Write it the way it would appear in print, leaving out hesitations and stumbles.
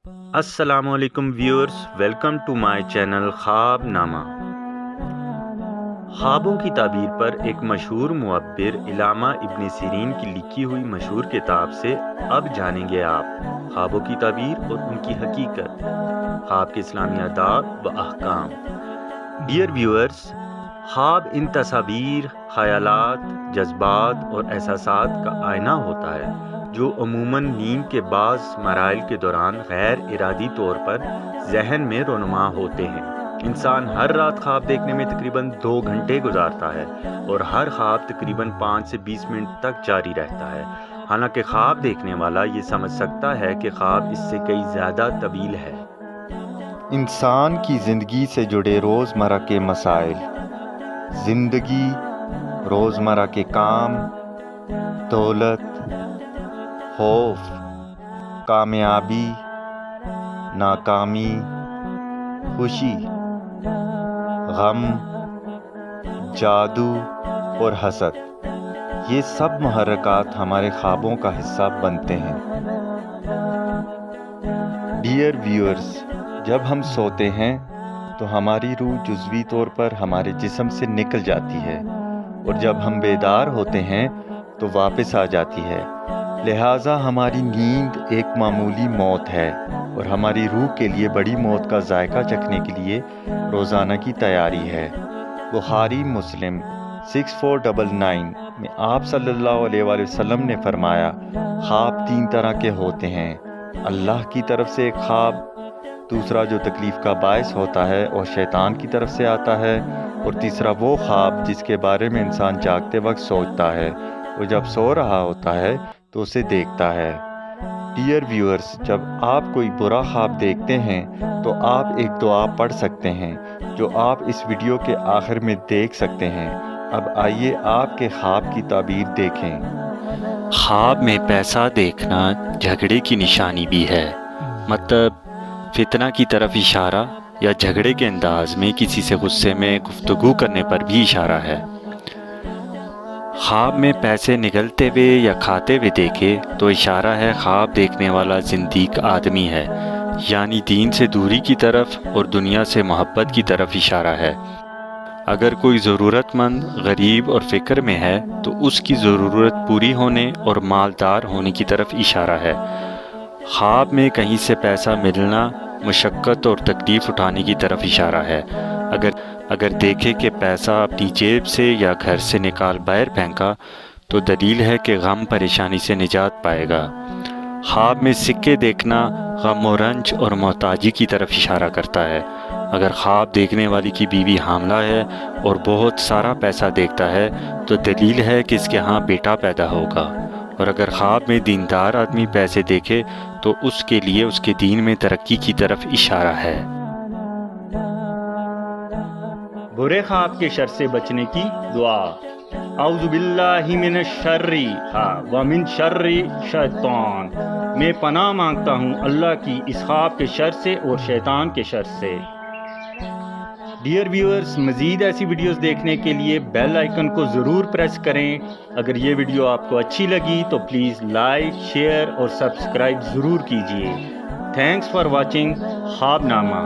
السلام علیکم viewers, welcome to my channel Khwab Nama. خوابوں کی تعبیر پر ایک مشہور معبر علامہ ابن سیرین کی لکھی ہوئی مشہور کتاب سے اب جانیں گے آپ خوابوں کی تعبیر اور ان کی حقیقت، خواب کے اسلامی آداب و احکام۔ ڈیئر ویورز، خواب ان تصاویر، خیالات، جذبات اور احساسات کا آئینہ ہوتا ہے جو عموماً نیند کے بعض مراحل کے دوران غیر ارادی طور پر ذہن میں رونما ہوتے ہیں۔ انسان ہر رات خواب دیکھنے میں تقریباً 2 گھنٹے گزارتا ہے اور ہر خواب تقریباً 5 سے 20 منٹ تک جاری رہتا ہے۔ حالانکہ خواب دیکھنے والا یہ سمجھ سکتا ہے کہ خواب اس سے کئی زیادہ طویل ہے۔ انسان کی زندگی سے جڑے روزمرہ کے مسائل، زندگی، روزمرہ کے کام، دولت، خوف، کامیابی، ناکامی، خوشی، غم، جادو اور حسد، یہ سب محرکات ہمارے خوابوں کا حصہ بنتے ہیں۔ ڈیئر ویورز، جب ہم سوتے ہیں تو ہماری روح جزوی طور پر ہمارے جسم سے نکل جاتی ہے اور جب ہم بیدار ہوتے ہیں تو واپس آ جاتی ہے۔ لہٰذا ہماری نیند ایک معمولی موت ہے اور ہماری روح کے لیے بڑی موت کا ذائقہ چکھنے کے لیے روزانہ کی تیاری ہے۔ بخاری مسلم 6499 میں آپ صلی اللہ علیہ وآلہ وسلم نے فرمایا، خواب 3 طرح کے ہوتے ہیں: اللہ کی طرف سے ایک خواب، دوسرا جو تکلیف کا باعث ہوتا ہے اور شیطان کی طرف سے آتا ہے، اور تیسرا وہ خواب جس کے بارے میں انسان جاگتے وقت سوچتا ہے اور جب سو رہا ہوتا ہے تو اسے دیکھتا ہے۔ ڈیئر ویورز، جب آپ کوئی برا خواب دیکھتے ہیں تو آپ ایک دعا پڑھ سکتے ہیں جو آپ اس ویڈیو کے آخر میں دیکھ سکتے ہیں۔ اب آئیے آپ کے خواب کی تعبیر دیکھیں۔ خواب میں پیسہ دیکھنا جھگڑے کی نشانی بھی ہے، مطلب فتنہ کی طرف اشارہ یا جھگڑے کے انداز میں کسی سے غصے میں گفتگو کرنے پر بھی اشارہ ہے۔ خواب میں پیسے نگلتے ہوئے یا کھاتے ہوئے دیکھے تو اشارہ ہے خواب دیکھنے والا زندیق آدمی ہے، یعنی دین سے دوری کی طرف اور دنیا سے محبت کی طرف اشارہ ہے۔ اگر کوئی ضرورت مند، غریب اور فکر میں ہے تو اس کی ضرورت پوری ہونے اور مالدار ہونے کی طرف اشارہ ہے۔ خواب میں کہیں سے پیسہ ملنا مشقت اور تکلیف اٹھانے کی طرف اشارہ ہے۔ اگر دیکھے کہ پیسہ اپنی جیب سے یا گھر سے نکال باہر پھینکا تو دلیل ہے کہ غم پریشانی سے نجات پائے گا۔ خواب میں سکے دیکھنا غم و رنج اور محتاجی کی طرف اشارہ کرتا ہے۔ اگر خواب دیکھنے والی کی بیوی حاملہ ہے اور بہت سارا پیسہ دیکھتا ہے تو دلیل ہے کہ اس کے ہاں بیٹا پیدا ہوگا۔ اور اگر خواب میں دیندار آدمی پیسے دیکھے تو اس کے لیے اس کے دین میں ترقی کی طرف اشارہ ہے۔ برے خواب کے شر سے بچنے کی دعا: اعوذ باللہ من الشر ومن شر شیطان، میں پناہ مانگتا ہوں اللہ کی اس خواب کے شر سے اور شیطان کے شر سے۔ ڈیئر ویورز، مزید ایسی ویڈیوز دیکھنے کے لیے بیل آئیکن کو ضرور پریس کریں۔ اگر یہ ویڈیو آپ کو اچھی لگی تو پلیز لائک، شیئر اور سبسکرائب ضرور کیجیے۔ تھینکس فار واچنگ خواب نامہ۔